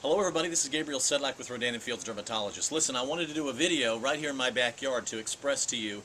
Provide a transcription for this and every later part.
Hello everybody, this is Gabriel Sedlak with Rodan and Fields Dermatologists. Listen, I wanted to do a video right here in my backyard to express to you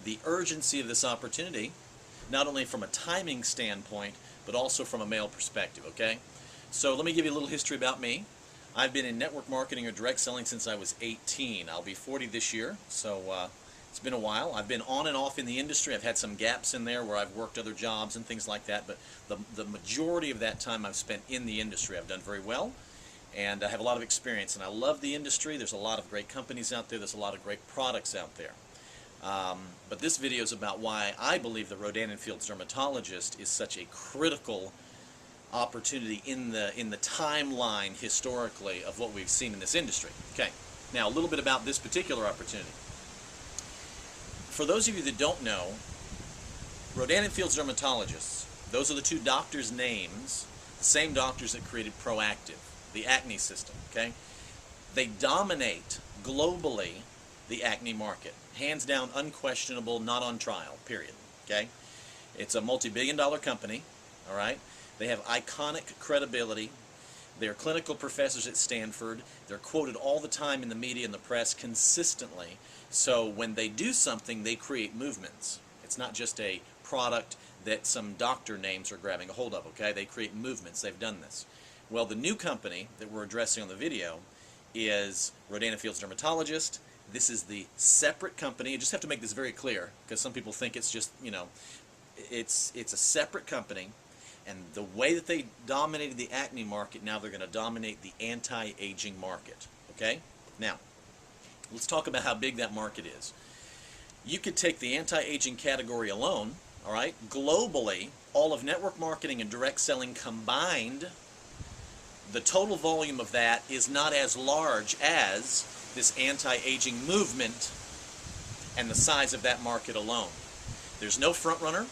the urgency of this opportunity, not only from a timing standpoint, but also from a male perspective, okay? So let me give you a little history about me. I've been in network marketing or direct selling since I was 18. I'll be 40 this year, so it's been a while. I've been on and off in the industry. I've had some gaps in there where I've worked other jobs and things like that, but the majority of that time I've spent in the industry. I've done very well. And I have a lot of experience, and I love the industry. There's a lot of great companies out there. There's a lot of great products out there. But this video is about why I believe the Rodan and Fields Dermatologist is such a critical opportunity in the timeline historically of what we've seen in this industry. Okay, now a little bit about this particular opportunity. For those of you that don't know, Rodan and Fields Dermatologists, those are the two doctors' names, the same doctors that created ProActiv, the acne system, okay? They dominate globally the acne market. Hands down, unquestionable, not on trial, period, okay? It's a multi-billion-dollar company, all right? They have iconic credibility. They're clinical professors at Stanford. They're quoted all the time in the media and the press consistently. So when they do something, they create movements. It's not just a product that some doctor names are grabbing a hold of, okay? They create movements. They've done this. Well, the new company that we're addressing on the video is Rodan and Fields Dermatologist. This is the separate company. I just have to make this very clear because some people think it's just, you know, it's a separate company, and the way that they dominated the acne market, now they're going to dominate the anti-aging market, okay? Now, let's talk about how big that market is. You could take the anti-aging category alone, all right? Globally, all of network marketing and direct selling combined, the total volume of that is not as large as this anti-aging movement and the size of that market alone. There's no front runner.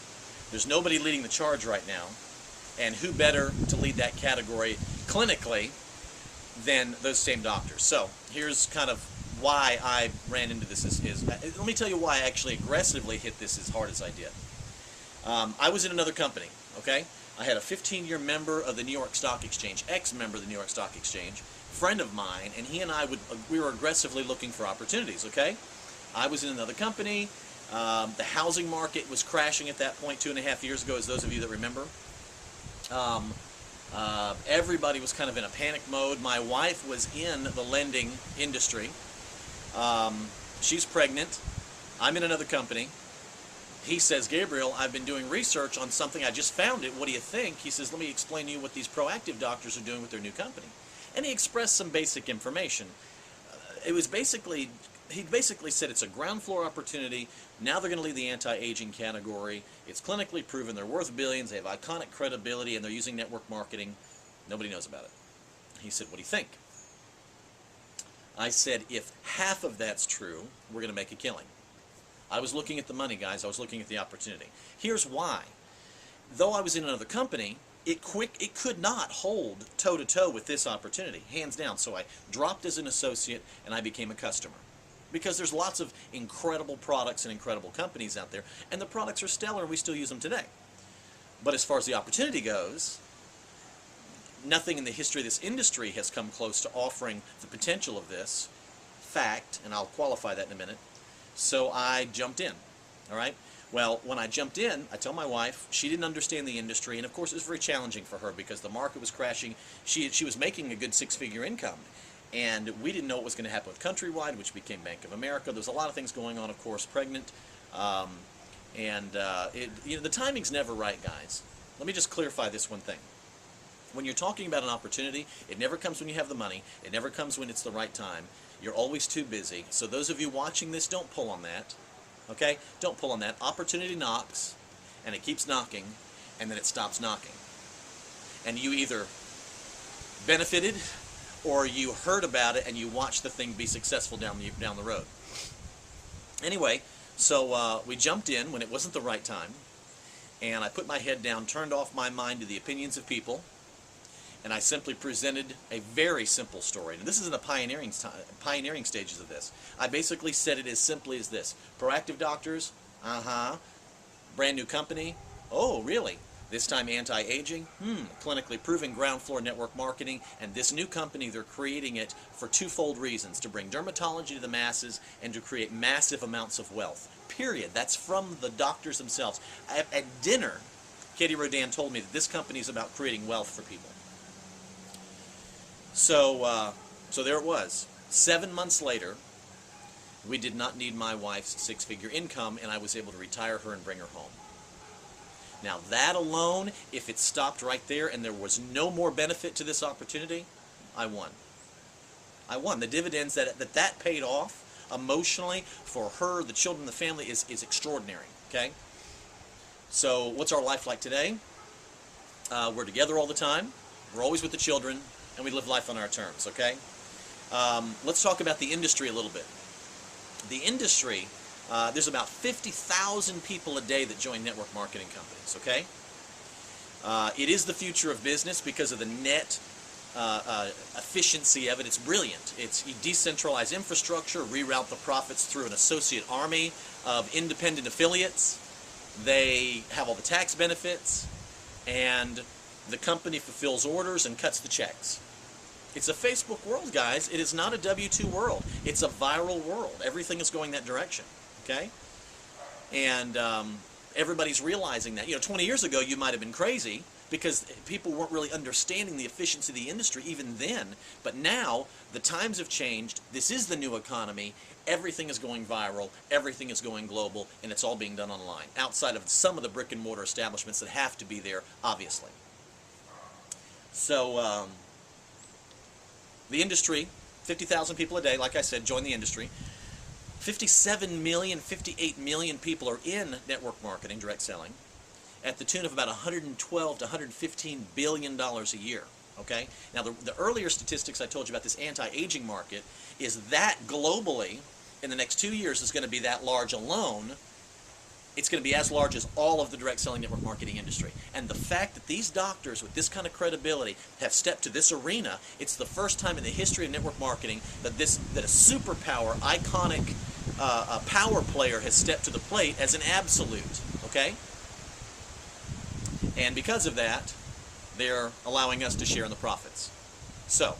There's nobody leading the charge right now. And who better to lead that category clinically than those same doctors? So here's kind of why I ran into this. Let me tell you why I actually aggressively hit this as hard as I did. I was in another company, okay? I had a 15-year member of the New York Stock Exchange, ex-member of the New York Stock Exchange, friend of mine, and he and I we were aggressively looking for opportunities, okay? I was in another company. The housing market was crashing at that point 2.5 years ago, as those of you that remember. Everybody was kind of in a panic mode. My wife was in the lending industry. She's pregnant. I'm in another company. He says, Gabriel, I've been doing research on something. I just found it. What do you think? He says, let me explain to you what these ProActiv doctors are doing with their new company. And he expressed some basic information. It was basically, he basically said it's a ground floor opportunity. Now they're going to lead the anti-aging category. It's clinically proven. They're worth billions. They have iconic credibility, and they're using network marketing. Nobody knows about it. He said, what do you think? I said, if half of that's true, we're going to make a killing. I was looking at the money, guys. I was looking at the opportunity. Here's why. Though I was in another company, it could not hold toe-to-toe with this opportunity, hands down. So I dropped as an associate, and I became a customer. Because there's lots of incredible products and incredible companies out there, and the products are stellar, and we still use them today. But as far as the opportunity goes, nothing in the history of this industry has come close to offering the potential of this fact, and I'll qualify that in a minute. So I jumped in, all right? Well, when I jumped in, I told my wife, she didn't understand the industry, and of course it was very challenging for her because the market was crashing. She was making a good six-figure income, and we didn't know what was going to happen with Countrywide, which became Bank of America. There was a lot of things going on, of course, pregnant, you know, the timing's never right, guys. Let me just clarify this one thing. When you're talking about an opportunity, it never comes when you have the money. It never comes when it's the right time. You're always too busy. So those of you watching this, don't pull on that. Okay? Don't pull on that. Opportunity knocks, and it keeps knocking, and then it stops knocking. And you either benefited, or you heard about it, and you watched the thing be successful down the road. Anyway, so we jumped in when it wasn't the right time, and I put my head down, turned off my mind to the opinions of people, and I simply presented a very simple story. And this is in the pioneering stages of this. I basically said it as simply as this. ProActiv doctors, brand new company. Oh, really? This time anti-aging, clinically proven ground floor network marketing, and this new company, they're creating it for twofold reasons: to bring dermatology to the masses and to create massive amounts of wealth. Period. That's from the doctors themselves. At dinner, Katie Rodan told me that this company is about creating wealth for people. So there it was. 7 months later, we did not need my wife's six-figure income, and I was able to retire her and bring her home. Now that alone, if it stopped right there and there was no more benefit to this opportunity, I won. I won. The dividends that paid off emotionally for her, the children, the family is extraordinary. Okay? So what's our life like today? We're together all the time. We're always with the children, and we live life on our terms. Okay? Let's talk about the industry a little bit. The industry, there's about 50,000 people a day that join network marketing companies, okay? It is the future of business because of the net efficiency of it. It's brilliant. You decentralize infrastructure, reroute the profits through an associate army of independent affiliates. They have all the tax benefits, and the company fulfills orders and cuts the checks. It's a Facebook world, guys. It is not a W-2 world. It's a viral world. Everything is going that direction, okay? And everybody's realizing that. 20 years ago, you might have been crazy because people weren't really understanding the efficiency of the industry even then. But now, the times have changed. This is the new economy. Everything is going viral. Everything is going global. And it's all being done online, outside of some of the brick-and-mortar establishments that have to be there, obviously. So, the industry, 50,000 people a day, like I said, join the industry. 57 million, 58 million people are in network marketing, direct selling, at the tune of about $112 to $115 billion a year. Okay? Now, the earlier statistics I told you about this anti-aging market is that globally, in the next 2 years, is going to be that large alone. It's going to be as large as all of the direct selling network marketing industry. And the fact that these doctors with this kind of credibility have stepped to this arena, it's the first time in the history of network marketing that a superpower, iconic power player has stepped to the plate as an absolute. Okay? And because of that, they're allowing us to share in the profits. So,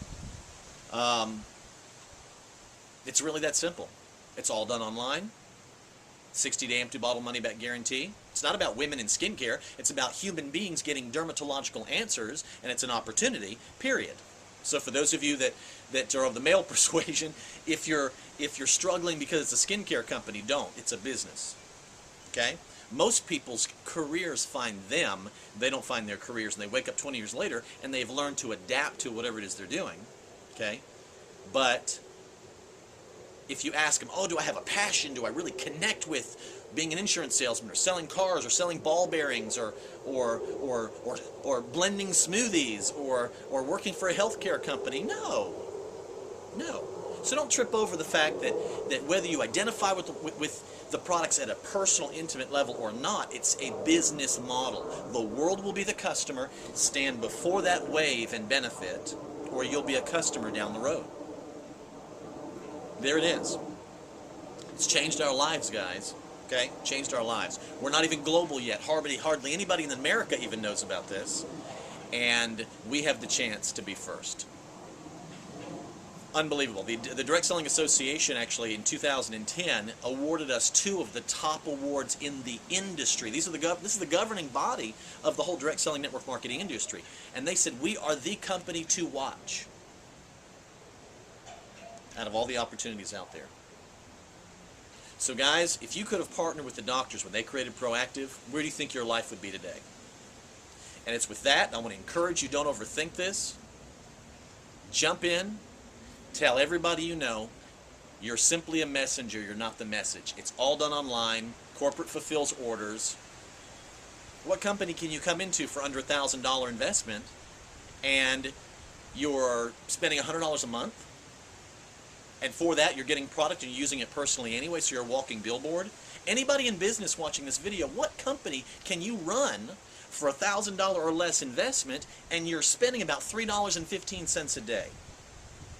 it's really that simple. It's all done online. 60-day empty bottle money-back guarantee. It's not about women in skincare. It's about human beings getting dermatological answers, and it's an opportunity, period. So for those of you that are of the male persuasion, if you're struggling because it's a skincare company, don't. It's a business. Okay? Most people's careers find them. They don't find their careers, and they wake up 20 years later, and they've learned to adapt to whatever it is they're doing. Okay? But if you ask them, oh, do I have a passion? Do I really connect with being an insurance salesman or selling cars or selling ball bearings or blending smoothies or working for a healthcare company? No. No. So don't trip over the fact that whether you identify with the products at a personal, intimate level or not, it's a business model. The world will be the customer. Stand before that wave and benefit, or you'll be a customer down the road. There it is. It's changed our lives, guys. Okay? Changed our lives. We're not even global yet. Hardly anybody in America even knows about this. And we have the chance to be first. Unbelievable. The Direct Selling Association actually in 2010 awarded us 2 of the top awards in the industry. This is the governing body of the whole direct selling network marketing industry. And they said, we are the company to watch out of all the opportunities out there. So guys, if you could have partnered with the doctors when they created ProActiv, where do you think your life would be today? And it's with that, I want to encourage you, don't overthink this. Jump in, tell everybody you know, you're simply a messenger, you're not the message. It's all done online, corporate fulfills orders. What company can you come into for under $1,000 investment and you're spending $100 a month? And for that, you're getting product and you're using it personally anyway, so you're a walking billboard. Anybody in business watching this video, what company can you run for $1,000 or less investment and you're spending about $3.15 a day?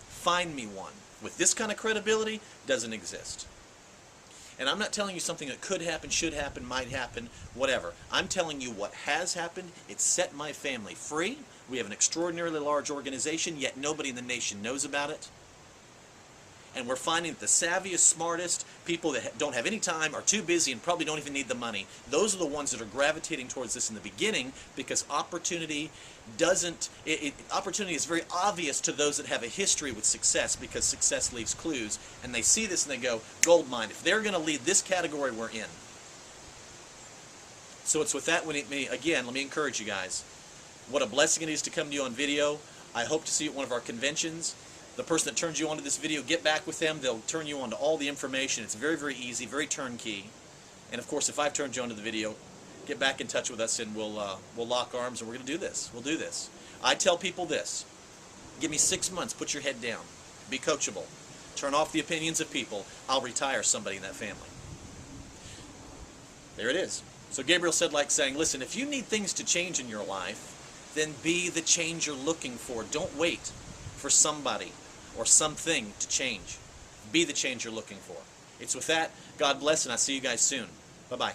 Find me one. With this kind of credibility, doesn't exist. And I'm not telling you something that could happen, should happen, might happen, whatever. I'm telling you what has happened. It's set my family free. We have an extraordinarily large organization, yet nobody in the nation knows about it. And we're finding that the savviest, smartest people that don't have any time, are too busy, and probably don't even need the money, those are the ones that are gravitating towards this in the beginning, because opportunity opportunity is very obvious to those that have a history with success, because success leaves clues, and they see this and they go, gold mine, if they're going to lead this category, we're in. So it's with that, again, let me encourage you guys. What a blessing it is to come to you on video. I hope to see you at one of our conventions. The person that turns you on to this video, get back with them. They'll turn you on to all the information. It's very, very easy, very turnkey. And of course, if I've turned you on to the video, get back in touch with us and we'll lock arms and we're going to do this. We'll do this. I tell people this. Give me 6 months. Put your head down. Be coachable. Turn off the opinions of people. I'll retire somebody in that family. There it is. So Gabriel said, like saying, listen, if you need things to change in your life, then be the change you're looking for. Don't wait for somebody or something to change. Be the change you're looking for. It's with that. God bless, and I'll see you guys soon. Bye-bye.